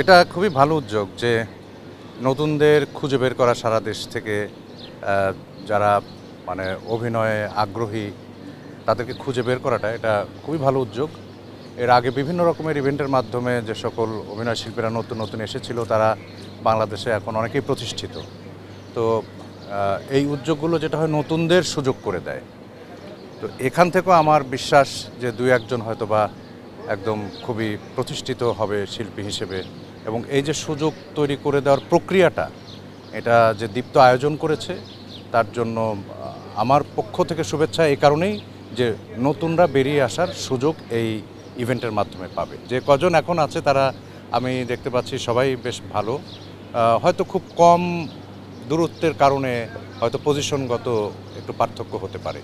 এটা খুবই ভালো উদ্যোগ যে নতুনদের খুঁজে বের করা সারা দেশ থেকে যারা মানে অভিনয়ে আগ্রহী তাদেরকে খুঁজে বের করাটা এটা খুবই ভালো উদ্যোগ। এর আগে বিভিন্ন রকমের ইভেন্টের মাধ্যমে যে সকল অভিনয় শিল্পীরা নতুন নতুন এসেছিল তারা বাংলাদেশে এখন অনেকেই প্রতিষ্ঠিত। তো এই উদ্যোগগুলো যেটা হয় নতুনদের সুযোগ করে দেয়। তো এখান থেকেও আমার বিশ্বাস যে দুই একজন হয়তো বা একদম খুবই প্রতিষ্ঠিত হবে শিল্পী হিসেবে। এবং এই যে সুযোগ তৈরি করে দেওয়ার প্রক্রিয়াটা এটা যে দীপ্ত আয়োজন করেছে তার জন্য আমার পক্ষ থেকে শুভেচ্ছা এই কারণেই যে নতুনরা বেরিয়ে আসার সুযোগ এই ইভেন্টের মাধ্যমে পাবে। যে কজন এখন আছে তারা আমি দেখতে পাচ্ছি সবাই বেশ ভালো, হয়তো খুব কম দূরত্বের কারণে হয়তো পজিশনগত একটু পার্থক্য হতে পারে।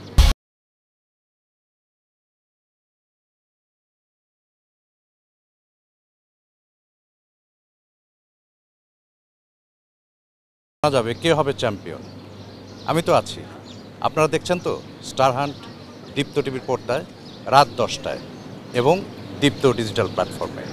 জানা যাবে কে হবে চ্যাম্পিয়ন। আমি তো আছি, আপনারা দেখছেন তো স্টার হান্ট দীপ্ত টিভির পর্দায় রাত 10টায় এবং দীপ্ত ডিজিটাল প্ল্যাটফর্মে।